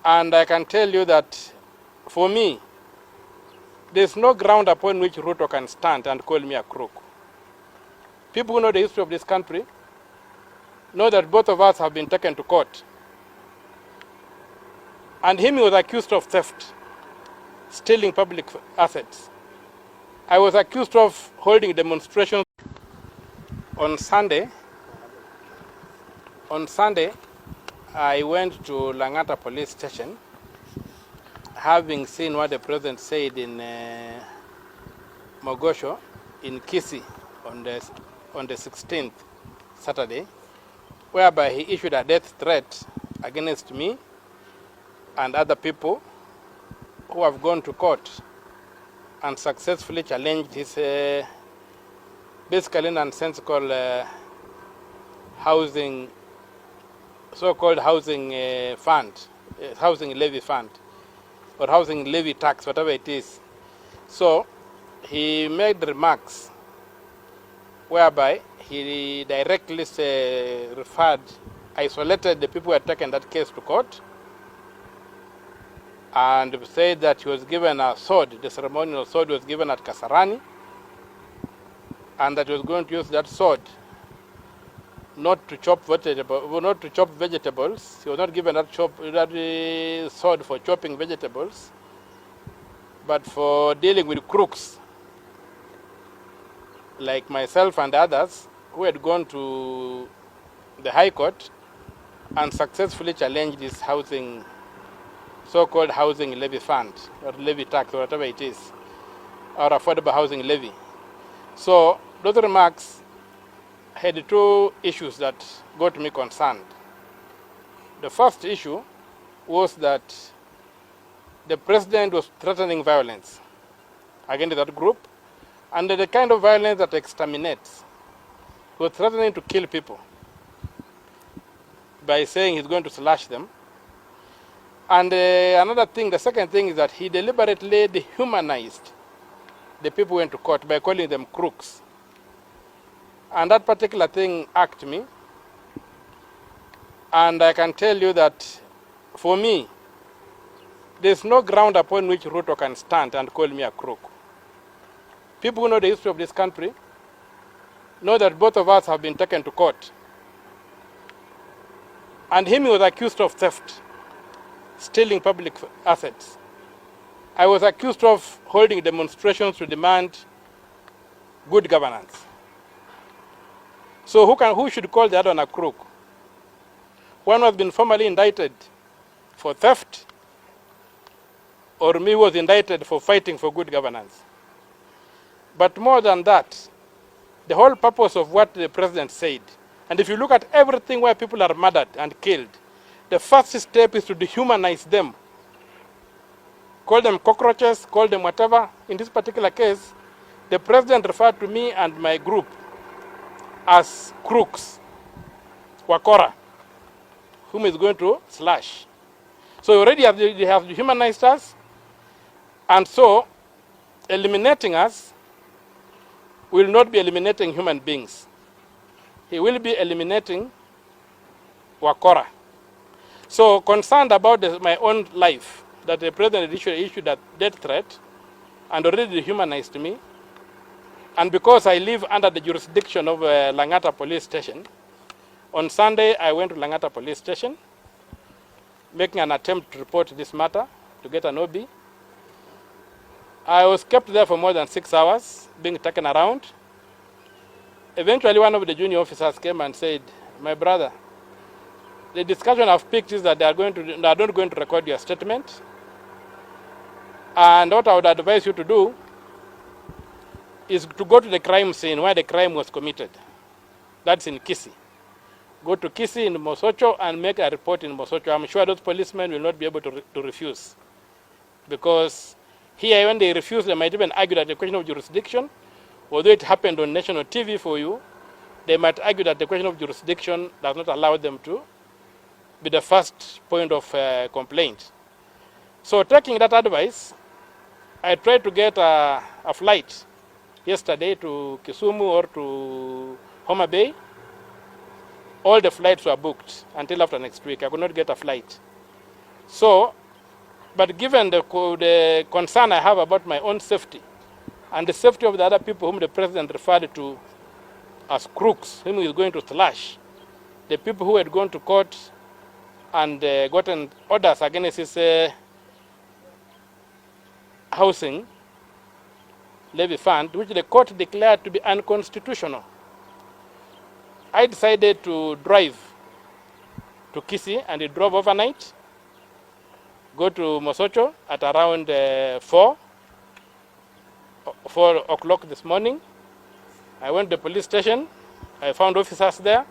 And I can tell you that, for me, there's no ground upon which Ruto can stand and call me a crook. People who know the history of this country know that both of us have been taken to court. And him was accused of theft, stealing public assets. I was accused of holding demonstrations. On Sunday, I went to Lang'ata police station, having seen what the president said in Mogosho in Kisii on the 16th, Saturday, whereby he issued a death threat against me and other people who have gone to court and successfully challenged his basically nonsensical housing, so-called housing fund, housing levy fund, or housing levy tax, whatever it is. So he made remarks whereby he directly isolated the people who had taken that case to court, and said that he was given a sword, the ceremonial sword was given at Kasarani, and that he was going to use that sword not to chop vegetables. He was not given that sword for chopping vegetables, but for dealing with crooks like myself and others who had gone to the High Court and successfully challenged this housing, so-called housing levy fund, or levy tax, or whatever it is, or affordable housing levy. So those remarks had two issues that got me concerned. The first issue was that the president was threatening violence against that group, and the kind of violence that exterminates. He was threatening to kill people by saying he's going to slash them. And another thing, the second thing, is that he deliberately dehumanized the people who went to court by calling them crooks. And that particular thing irked me. And I can tell you that, for me, there's no ground upon which Ruto can stand and call me a crook. People who know the history of this country know that both of us have been taken to court. And him was accused of theft, stealing public assets. I was accused of holding demonstrations to demand good governance. So who should call the other one a crook? One was been formally indicted for theft, or me was indicted for fighting for good governance. But more than that, the whole purpose of what the president said, and if you look at everything where people are murdered and killed, the first step is to dehumanize them. Call them cockroaches, call them whatever. In this particular case, the president referred to me and my group as crooks, wakora, whom is going to slash. So already they have dehumanized us, and so eliminating us will not be eliminating human beings. He will be eliminating wakora. So concerned about my own life, that the president issued that death threat and already dehumanized me, and because I live under the jurisdiction of Lang'ata police station, on Sunday I went to Lang'ata police station, making an attempt to report this matter, to get an OB. I was kept there for more than 6 hours, being taken around. Eventually, one of the junior officers came and said, "My brother, the discussion I've picked is that they are not going to record your statement. And what I would advise you to do is to go to the crime scene where the crime was committed. That's in Kisii. Go to Kisii in Mosocho and make a report in Mosocho. I'm sure those policemen will not be able to refuse. Because here, when they refuse, they might even argue that the question of jurisdiction, although it happened on national TV for you, they might argue that the question of jurisdiction does not allow them to be the first point of complaint. So taking that advice, I tried to get a flight yesterday to Kisumu or to Homa Bay. All the flights were booked until after next week. I could not get a flight. So, but given the concern I have about my own safety and the safety of the other people whom the president referred to as crooks, whom he is going to slash, the people who had gone to court and gotten orders against his housing levy fund, which the court declared to be unconstitutional, I decided to drive to Kisii, and he drove overnight, go to Mosocho at around 4 o'clock this morning. I went to the police station. I found officers there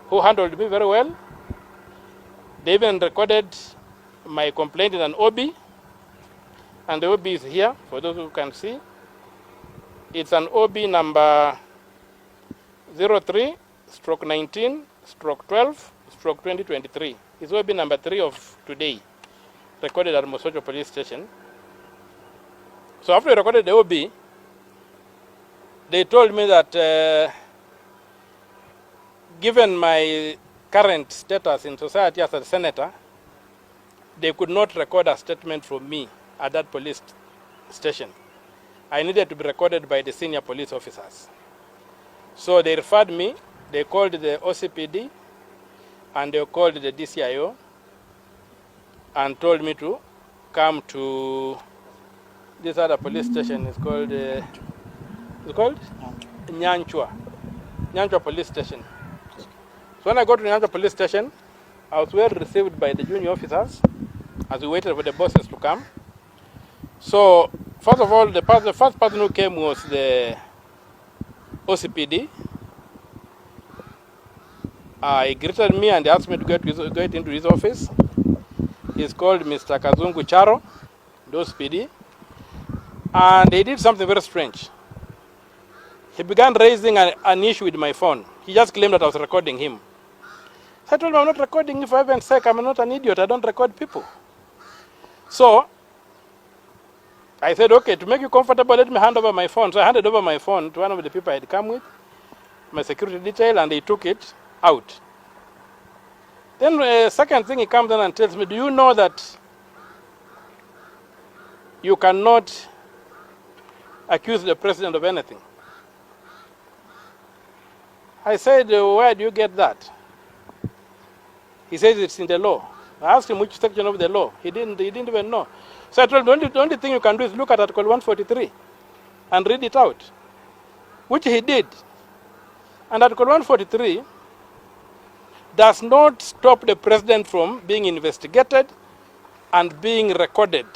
who handled me very well. They even recorded my complaint in an OB, and the OB is here for those who can see. It's an OB number 03/19/12/2023. It's OB number 3 of today, recorded at Mosocho police station. So after I recorded the OB, they told me that given my current status in society as a senator, they could not record a statement from me at that police station. I needed to be recorded by the senior police officers. So they referred me, they called the OCPD, and they called the DCIO, and told me to come to this other police station. It's called Nyanchwa police station. So when I got to Nyanchwa police station, I was well received by the junior officers as we waited for the bosses to come. So first of all, the first person who came was the OCPD. He greeted me and asked me to get into his office. He's called Mr. Kazungu Charo, the OCPD. And he did something very strange. He began raising an issue with my phone. He just claimed that I was recording him. So I told him, I'm not recording you, for heaven's sake. I'm not an idiot. I don't record people. So I said, okay, to make you comfortable, let me hand over my phone. So I handed over my phone to one of the people I had come with, my security detail, and they took it out. Then the second thing, he comes in and tells me, do you know that you cannot accuse the president of anything? I said, where do you get that? He says it's in the law. I asked him which section of the law. He didn't even know. So I told him, the only thing you can do is look at Article 143 and read it out, which he did. And Article 143 does not stop the president from being investigated and being recorded.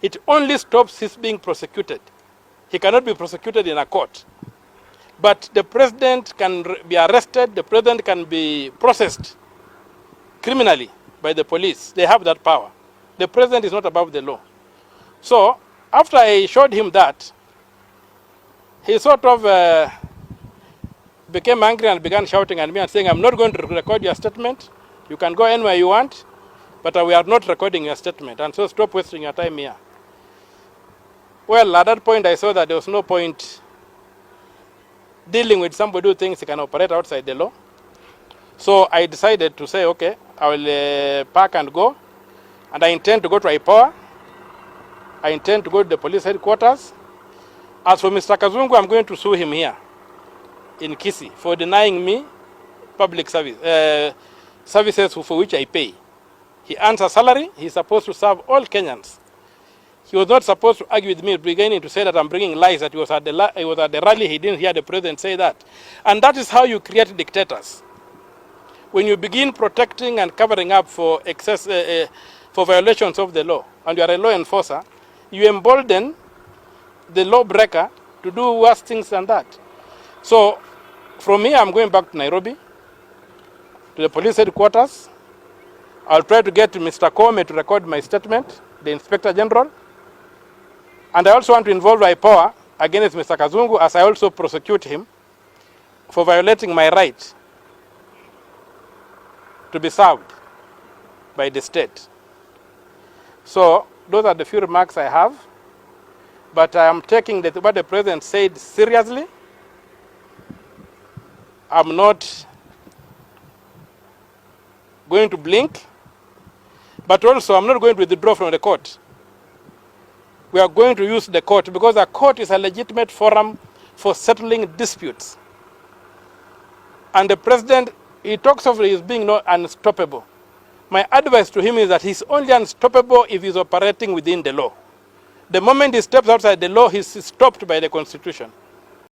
It only stops his being prosecuted. He cannot be prosecuted in a court. But the president can be arrested, the president can be processed criminally by the police. They have that power. The president is not above the law. So after I showed him that, he sort of became angry and began shouting at me and saying, I'm not going to record your statement. You can go anywhere you want, but we are not recording your statement. And so stop wasting your time here. Well, at that point, I saw that there was no point dealing with somebody who thinks he can operate outside the law. So I decided to say, okay, I will pack and go. And I intend to go to IPOA. I intend to go to the police headquarters. As for Mr. Kazungu, I'm going to sue him here in Kisii for denying me public services for which I pay. He earns a salary. He's supposed to serve all Kenyans. He was not supposed to argue with me, beginning to say that I'm bringing lies, that he was at the rally, he didn't hear the president say that. And that is how you create dictators. When you begin protecting and covering up for for violations of the law, and you are a law enforcer, you embolden the lawbreaker to do worse things than that. So from here, I'm going back to Nairobi, to the police headquarters. I'll try to get Mr. Kome to record my statement, the Inspector General. And I also want to involve IPOA against Mr. Kazungu, as I also prosecute him for violating my right to be served by the state. So those are the few remarks I have. But I am taking what the president said seriously. I'm not going to blink. But also, I'm not going to withdraw from the court. We are going to use the court because the court is a legitimate forum for settling disputes. And the president, he talks of his being not unstoppable. My advice to him is that he's only unstoppable if he's operating within the law. The moment he steps outside the law, he's stopped by the Constitution.